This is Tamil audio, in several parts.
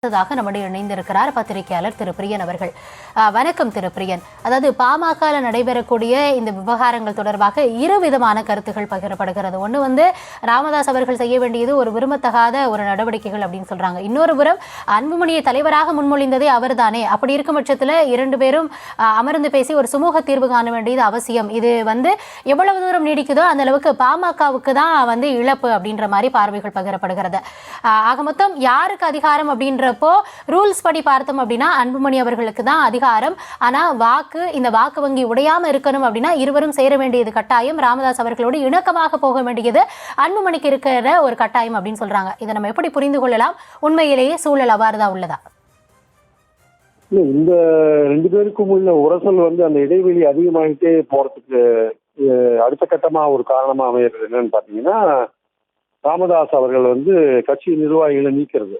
நம்முடைய இணைந்திருக்கிறார் பத்திரிகையாளர் திரு பிரியன் அவர்கள். வணக்கம் திரு பிரியன். அதாவது பாமக நடைபெறக்கூடிய இந்த விவகாரங்கள் தொடர்பாக இரு விதமான கருத்துகள் பகிரப்படுகிறது. ஒன்று ராமதாஸ் அவர்கள் செய்ய வேண்டியது ஒரு விரும்பத்தகாத ஒரு நடவடிக்கைகள் அப்படின்னு சொல்றாங்க. இன்னொரு புறம் அன்புமணியை தலைவராக முன்மொழிந்ததே அவர் தானே. அப்படி இருக்கும் பட்சத்தில் இரண்டு பேரும் அமர்ந்து பேசி ஒரு சுமூக தீர்வு காண வேண்டியது அவசியம். இது எவ்வளவு தூரம் நீடிக்குதோ அந்த அளவுக்கு பாமகவுக்கு தான் இழப்பு அப்படின்ற மாதிரி பார்வைகள் பகிரப்படுகிறது. ஆக மொத்தம் யாருக்கு அதிகாரம் அப்படின்ற ரூல்ஸ் படி பார்த்தோம் அப்படின்னா அன்புமணி அவர்களுக்கு தான் அதிகாரம். ஆனா இந்த வாக்கு வங்கி உடையாம இருக்கணும் அப்படின்னா இருவரும் சேர வேண்டியது கட்டாயம். ராமதாஸ் அவர்களோடு இணக்கமாக போக வேண்டியது அன்புமணிக்கு இருக்கிற ஒரு கட்டாயம் அப்படின்னு சொல்றாங்க. இதை நம்ம எப்படி புரிந்து கொள்ளலாம்? உண்மையிலேயே சூழல் அவ்வாறுதான் உள்ளதா? இந்த ரெண்டு பேருக்கும் உள்ள உரசல் அந்த இடைவெளி அதிகமாகிட்டே போறதுக்கு அடுத்த கட்டமா ஒரு காரணமா அமையிறது என்னன்னு பாத்தீங்கன்னா, ராமதாஸ் அவர்கள் கட்சி நிர்வாகிகளை நீக்கிறது.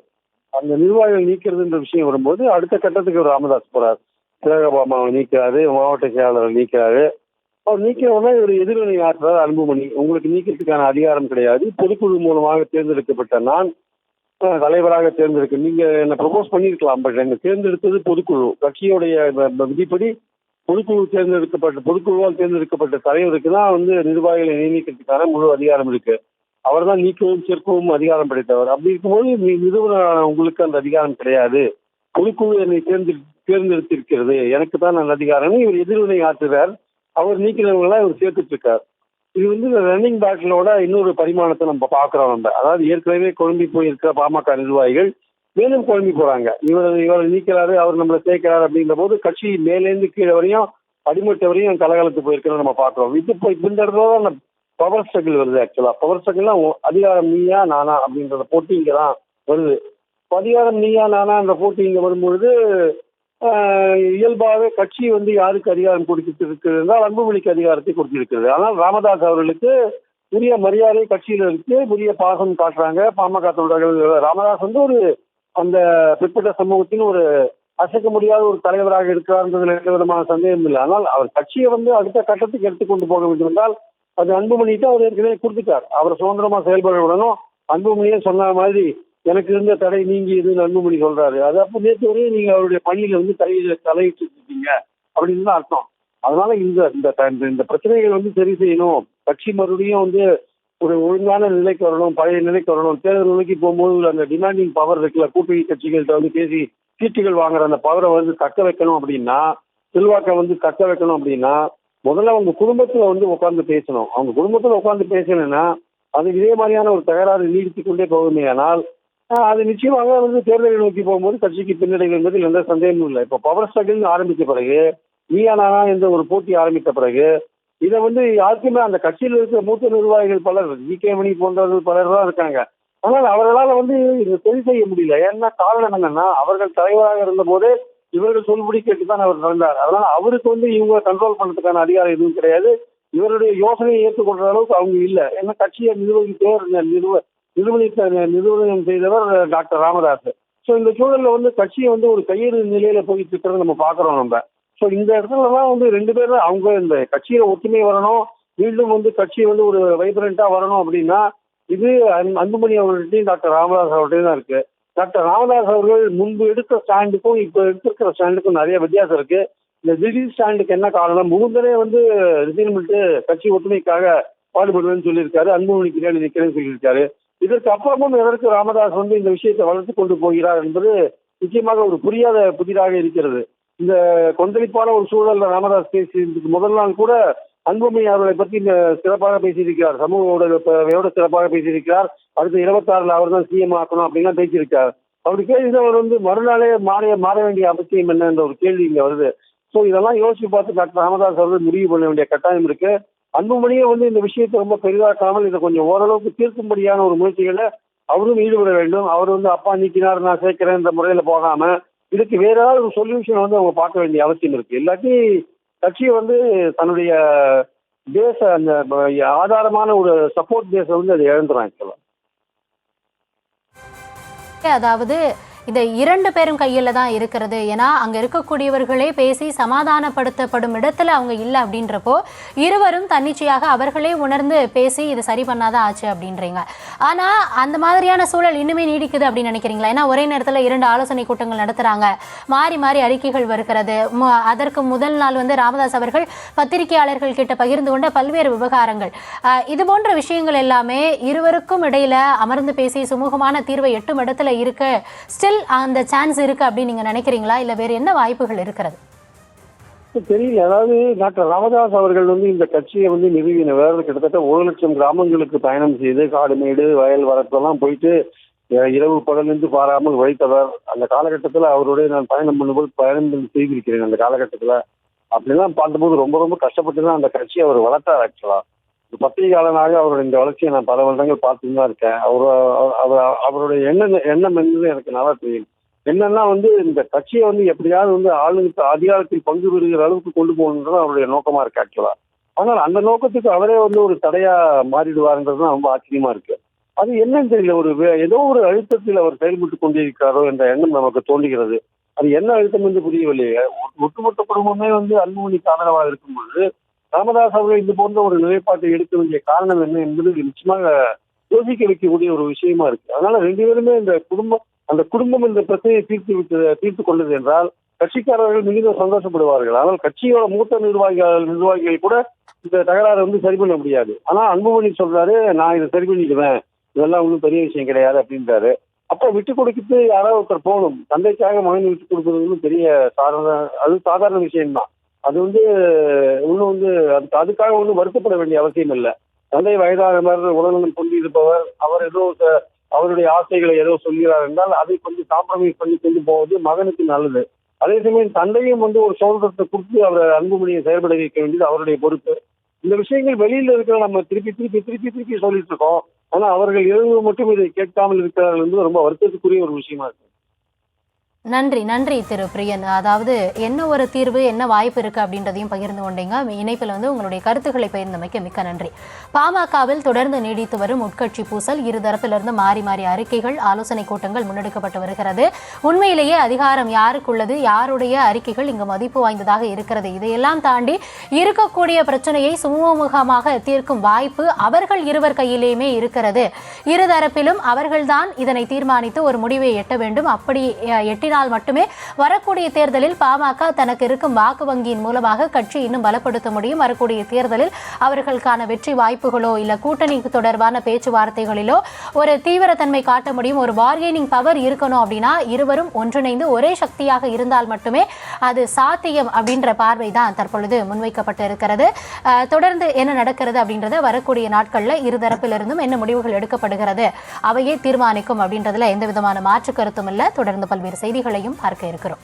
அந்த நிர்வாகிகள் நீக்கிறதுன்ற விஷயம் வரும்போது அடுத்த கட்டத்துக்கு ராமதாஸ் போறாரு. திலகபாமாவை நீக்கிறாரு, மாவட்ட செயலாளரை நீக்கிறாரு. அவர் நீக்கிறவங்க ஒரு எதிர்வினை ஆற்றுறாரு அன்புமணி. உங்களுக்கு நீக்கிறதுக்கான அதிகாரம் கிடையாது. பொதுக்குழு மூலமாக தேர்ந்தெடுக்கப்பட்ட நான் தலைவராக தேர்ந்தெடுக்க நீங்க என்ன ப்ரொபோஸ் பண்ணியிருக்கலாம். பட் என்ன தேர்ந்தெடுத்தது பொதுக்குழு. கட்சியுடைய விதிப்படி பொதுக்குழுவால் தேர்ந்தெடுக்கப்பட்ட தலைவருக்கு தான் நிர்வாகிகளை நியமிக்கிறதுக்கான முழு அதிகாரம் இருக்கு. அவர் தான் நீக்கவும் சேர்க்கவும் அதிகாரம் படைத்தவர். அப்படி இருக்கும்போது நிறுவனம் உங்களுக்கு அந்த அதிகாரம் கிடையாது. பொதுக்குழு என்னை தேர்ந்தெடுத்திருக்கிறது, எனக்கு தான் அந்த அதிகாரம். இவர் எதிர்வினை ஆற்றுறார். அவர் நீக்கிறவங்களா இவர் சேர்த்துட்டு இருக்கார். இது ரன்னிங் பேட்டிலோட இன்னொரு பரிமாணத்தை நம்ம பாக்குறோம். அதாவது ஏற்கனவே குழம்பி போயிருக்கிற பாமக நிர்வாகிகள் மேலும் குழம்பி போறாங்க. இவரை நீக்கிறாரு, அவர் நம்மளை சேர்க்கிறாரு அப்படின்ற போது கட்சி மேலேந்து கீழே வரையும் அடிமட்ட வரையும் கலகலத்து போயிருக்கிறத நம்ம பாக்குறோம். இந்த இடத்துல பவர் ஸ்ட்ரகிள் வருது. ஆக்சுவலா பவர் ஸ்ட்ரகிள்லாம் அதிகாரம் நீயா நானா அப்படின்றத போட்டி இங்கே தான் வருது. அதிகாரம் நீயா நானா அந்த போட்டி இங்கே வரும்பொழுது இயல்பாகவே கட்சி யாருக்கு அதிகாரம் கொடுத்துட்டு இருக்கிறது, அன்புமணிக்கு அதிகாரத்தை கொடுத்திருக்கிறது. ஆனால் ராமதாஸ் அவர்களுக்கு உரிய மரியாதை கட்சியில் இருக்கு, உரிய பாசம் காட்டுறாங்க பாமக தொண்டர்கள். ராமதாஸ் ஒரு அந்த பிற்பட்ட சமூகத்தின் ஒரு அசைக்க முடியாத ஒரு தலைவராக இருக்கிறார்ன்றதுல எந்த விதமான சந்தேகம் இல்லை. ஆனால் அவர் கட்சியை அடுத்த கட்டத்துக்கு எடுத்துக்கொண்டு போக வேண்டும் என்றால் அது அன்புமணிக்கு அவர் ஏற்கனவே கொடுத்துட்டார். அவர் சுதந்திரமா செயல்பட விடணும். அன்புமணியே சொன்ன மாதிரி எனக்கு இருந்த தடை நீங்கி இதுன்னு அன்புமணி சொல்றாரு. அது அப்போ நேற்று வரையும் நீங்க அவருடைய பணியில தலையிட்டு இருக்கீங்க அப்படின்னு தான் அர்த்தம். அதனால இந்த பிரச்சனைகள் சரி செய்யணும். கட்சி மறுபடியும் ஒரு ஒழுங்கான நிலைக்கு வரணும், பழைய நிலைக்கு வரணும். தேர்தல் நிலைக்கு போகும்போது அந்த டிமாண்டிங் பவர் இருக்குல்ல, கூட்டணி கட்சிகள்கிட்ட பேசி சீட்டுகள் வாங்குற அந்த பவரை தக்க வைக்கணும் அப்படின்னா, செல்வாக்கை தக்க வைக்கணும் அப்படின்னா முதல்ல அவங்க குடும்பத்துல உட்கார்ந்து பேசணும். அவங்க குடும்பத்துல உட்கார்ந்து பேசணும்னா அது இதே மாதிரியான ஒரு தகராறு நீடித்து கொண்டே போகுமே. ஆனால் அது நிச்சயமாக தேர்தலை நோக்கி போகும்போது கட்சிக்கு பின்னடைவு என்பதில் எந்த சந்தேகமும் இல்லை. இப்போ பவர் ஸ்ட்ரகிள் ஆரம்பித்த பிறகு, நீயா நானா என்ற ஒரு போட்டி ஆரம்பித்த பிறகு இதை யாருக்குமே அந்த கட்சியில் இருக்கிற மூத்த நிர்வாகிகள் பலர், ஜி.கே. மணி போன்றவர்கள் பலர் தான் இருக்காங்க. ஆனால் அவர்களால் இதை சரி செய்ய முடியல. ஏன்னா காரணம் என்னன்னா, அவர்கள் தலைவராக இருந்த போதே இவர்கள் சொல்படி கேட்டுதான் அவர் நடந்தார். அதனால அவருக்கு இவங்க கண்ட்ரோல் பண்றதுக்கான அதிகாரம் எதுவும் கிடையாது. இவருடைய யோசனையை ஏற்றுக்கொள்ற அளவுக்கு அவங்க இல்லை. ஏன்னா கட்சியை நிர்வகித்த செய்தவர் டாக்டர் ராமதாஸ். ஸோ இந்த சூழல்ல கட்சியை ஒரு கையெழு நிலையில போயிட்டு இருக்கிறத நம்ம பாக்குறோம். நம்ம ஸோ இந்த இடத்துலதான் ரெண்டு பேரும் அவங்க இந்த கட்சியில ஒற்றுமை வரணும், மீண்டும் கட்சி ஒரு வைப்ரண்டா வரணும் அப்படின்னா இது அன்புமணி அவர்கள்ட்டையும் டாக்டர் ராமதாஸ் அவர்கள்ட்டையும் தான் இருக்கு. டாக்டர் ராமதாஸ் அவர்கள் முன்பு எடுத்த ஸ்டாண்டுக்கும் இப்போ எடுத்திருக்கிற ஸ்டாண்டுக்கும் நிறைய வித்தியாசம் இருக்கு. இந்த திடீர் ஸ்டாண்டுக்கு என்ன காரணம், முகுந்தரே ரிசைன் பண்ணிட்டு கட்சி ஒற்றுமைக்காக பாடுபடுவேன்னு சொல்லியிருக்காரு, அன்புமணி பின்னாடி நிற்கிறேன்னு சொல்லியிருக்காரு. இதற்கு அப்புறமும் எதற்கு ராமதாஸ் இந்த விஷயத்தை வளர்த்து கொண்டு போகிறார் என்பது நிச்சயமாக ஒரு புரியாத புதிராக இருக்கிறது. இந்த கொந்தளிப்பான ஒரு சூழல்ல ராமதாஸ் பேசியதுக்கு முதல் நாள் கூட அன்புமணி அவர்களை பற்றி சிறப்பாக பேசியிருக்கிறார், சமூக ஊடகத்தோட சிறப்பாக பேசியிருக்கிறார். அடுத்த 26 அவர் தான் சிஎம் ஆக்கணும் அப்படின்லாம் பேசியிருக்கார். அப்படி பேசினவர் மறுநாளே மாற வேண்டிய அவசியம் என்ன என்ற ஒரு கேள்வி இங்க வருது. ஸோ இதெல்லாம் யோசிச்சு பார்த்து டாக்டர் ராமதாஸ் அவர்கள் முடிவு பண்ண வேண்டிய கட்டாயம் இருக்கு. அன்புமணியே இந்த விஷயத்தை ரொம்ப பெரிதாக்காமல் இதை கொஞ்சம் ஓரளவுக்கு தீர்க்கும்படியான ஒரு முயற்சிகளை அவரும் ஈடுபட வேண்டும். அவர் அப்பா நீக்கினார் நான் சேர்க்கிறேன் இந்த முறையில போகாம இதுக்கு வேற ஏதாவது ஒரு சொல்யூஷன் அவங்க பார்க்க வேண்டிய அவசியம் இருக்கு. இல்லாட்டி கட்சியை தன்னுடைய அந்த ஆதாரமான ஒரு சப்போர்ட் பேஸை அதை இழந்துறாங்க. அதாவது இந்த 2 பேரும் கையில தான் இருக்கிறது. ஏன்னா அங்க இருக்கக்கூடியவர்களே பேசி சமாதானப்படுத்தப்படும் இடத்துல அவங்க இல்லை அப்படின்றப்போ இருவரும் தன்னிச்சையாக அவர்களே உணர்ந்து பேசி இது சரி பண்ணாதான் ஆச்சு அப்படின்றீங்க. ஆனா அந்த மாதிரியான சூழல் இன்னுமே நீடிக்குது அப்படின்னு நினைக்கிறீங்களா? ஏன்னா ஒரே நேரத்துல 2 ஆலோசனை கூட்டங்கள் நடத்துறாங்க, மாறி மாறி அறிக்கைகள் வருகிறது. அதற்கு முதல் நாள் வந்து ராமதாஸ் அவர்கள் பத்திரிகையாளர்கள் கிட்ட பகிர்ந்து கொண்ட பல்வேறு விவகாரங்கள், இது போன்ற விஷயங்கள் எல்லாமே இருவருக்கும் இடையில அமர்ந்து பேசி சுமூகமான தீர்வை எட்டும் இடத்துல இருக்கு. ஸ்டில் அந்த சான்ஸ் இருக்கு அப்படின்னு நீங்க நினைக்கிறீங்களா? இல்ல வேற என்ன வாய்ப்புகள் இருக்கிறது? தெரியல. அதாவது டாக்டர் ராமதாஸ் அவர்கள் வந்து இந்த கட்சியை வந்து நிறுவினவர். கிட்டத்தட்ட 1 லட்சம் கிராமங்களுக்கு பயணம் செய்து காடு மேடு வயல் வரப்பெல்லாம் போயிட்டு இரவு பகலிருந்து பாராமல் உழைத்தவர். அந்த காலகட்டத்தில் அவருடைய நான் பயணம் பண்ணும்போது பயணம் செய்திருக்கிறேன். அந்த காலகட்டத்தில் அப்படிலாம் பார்த்தபோது ரொம்ப ரொம்ப கஷ்டப்பட்டு தான் அந்த கட்சியை அவர் வளர்த்தார். ஆக்சுவலா பத்திரிகையாளனாக அவருடைய இந்த வளர்ச்சியை நான் பல வருடங்கள் பார்த்துட்டு தான் இருக்கேன். அவருடைய எண்ணம் என்னது எனக்கு நல்லா தெரியும். என்னன்னா வந்து இந்த கட்சியை வந்து எப்படியாவது வந்து ஆளுநருக்கு அதிகாரத்தில் பங்கு பெறுகிற அளவுக்கு கொண்டு போகணுன்றது அவருடைய நோக்கமா இருக்கு ஆக்சுவலா. ஆனால் அந்த நோக்கத்துக்கு அவரே வந்து ஒரு தடையா மாறிடுவாருன்றது தான் ரொம்ப ஆச்சரியமா இருக்கு. அது என்னன்னு தெரியல, ஏதோ ஒரு அழுத்தத்தில் அவர் செயல்பட்டு கொண்டிருக்கிறாரோ என்ற எண்ணம் நமக்கு தோன்றுகிறது. அது என்ன அழுத்தம் என்று புரியவில்லையே. ஒட்டுமொத்த குடும்பமே வந்து அன்புமணிக்கு ஆதரவாக இருக்கும்போது ராமதாஸ் அவர்கள் இது போன்ற ஒரு நிலைப்பாட்டை எடுக்க வேண்டிய காரணம் என்ன என்பது நிச்சயமாக யோசிக்க வைக்கக்கூடிய ஒரு விஷயமா இருக்கு. அதனால 2 பேருமே அந்த குடும்பம் இந்த பிரச்சனையை தீர்த்து கொண்டது என்றால் கட்சிக்காரர்கள் மிகுந்த சந்தோஷப்படுவார்கள். ஆனால் கட்சியோட மூத்த நிர்வாகிகள் கூட இந்த தகராறு வந்து சரி பண்ண முடியாது. ஆனா அன்புமணி சொல்றாரு, நான் இதை சரி பண்ணிக்குவேன், இதெல்லாம் ஒன்றும் பெரிய விஷயம் கிடையாது அப்படின்றாரு. அப்ப விட்டு கொடுக்கிட்டு யாராவது ஒருத்தர் போகணும். தந்தைக்காக மகன் விட்டு கொடுப்பது பெரிய சாதாரண விஷயம்தான். அது வந்து இன்னும் வந்து அதுக்காக ஒன்றும் வருத்தப்பட வேண்டிய அவசியம் இல்லை. தந்தை வயதானவர், உடல்நலம் கொண்டிருப்பவர், அவர் ஏதோ அவருடைய ஆசைகளை ஏதோ சொல்கிறார் என்றால் அதை கொஞ்சம் காம்ப்ரமைஸ் பண்ணி கொண்டு போவது மகனுக்கு நல்லது. அதே சமயம் தந்தையும் வந்து ஒரு சுதந்திரத்தை கொடுத்து அவர் அன்புமணியை செயல்பட வைக்க வேண்டியது அவருடைய பொறுப்பு. இந்த விஷயங்கள் வெளியில இருக்கிற நம்ம திருப்பி சொல்லிட்டு இருக்கோம். ஆனா அவர்கள் இருவர் மட்டும் இதை கேட்காமல் இருக்கிறார்கள் என்பது ரொம்ப வருத்தத்துக்குரிய ஒரு விஷயமா இருக்கு. நன்றி திரு பிரியன். அதாவது என்ன ஒரு தீர்வு, என்ன வாய்ப்பு இருக்கு அப்படின்றதையும் பகிர்ந்து கொண்டீங்க. இணைப்பில் வந்து உங்களுடைய கருத்துக்களை பகிர்ந்தமைக்க மிக்க நன்றி. பாமகவில் தொடர்ந்து நீடித்து வரும் உட்கட்சி பூசல், இருதரப்பிலிருந்து மாறி மாறி அறிக்கைகள், ஆலோசனை கூட்டங்கள் முன்னெடுக்கப்பட்டு வருகிறது. உண்மையிலேயே அதிகாரம் யாருக்குள்ளது, யாருடைய அறிக்கைகள் இங்கு மதிப்பு வாய்ந்ததாக இருக்கிறது, இதையெல்லாம் தாண்டி இருக்கக்கூடிய பிரச்சனையை சுமூகமாக தீர்க்கும் வாய்ப்பு அவர்கள் இருவர் கையிலேயுமே இருக்கிறது. இருதரப்பிலும் அவர்கள்தான் இதனை தீர்மானித்து ஒரு முடிவை எட்ட வேண்டும். அப்படி எட்டினால் மட்டுமே வரக்கூடிய தேர்தலில் பாமக தனக்கு இருக்கும் வாக்கு வங்கியின் மூலமாக கட்சி இன்னும் பலப்படுத்த முடியும். வரக்கூடிய தேர்தலில் அவர்களுக்கான வெற்றி வாய்ப்புகளோ இல்ல கூட்டணி தொடர்பான பேச்சுவார்த்தைகளிலோ ஒரு தீவிரத்தன்மை காட்ட முடியும். ஒரு பார்கெனிங் பவர் இருக்கணும் அப்படின்னா இருவரும் ஒன்றிணைந்து ஒரே சக்தியாக இருந்தால் மட்டுமே அது சாத்தியம் அப்படின்ற பார்வை தான் தற்பொழுது முன்வைக்கப்பட்டு இருக்கிறது. தொடர்ந்து என்ன நடக்கிறது அப்படின்றத வரக்கூடிய நாட்கள்ல இருதரப்பிலிருந்தும் என்ன முடிவுகள் எடுக்கப்படுகிறது அவையே தீர்மானிக்கும் அப்படின்றதுல எந்த விதமான மாற்று கருத்தும் இல்லை. தொடர்ந்து பல்வேறு செய்திகளையும் பார்க்க இருக்கிறோம்.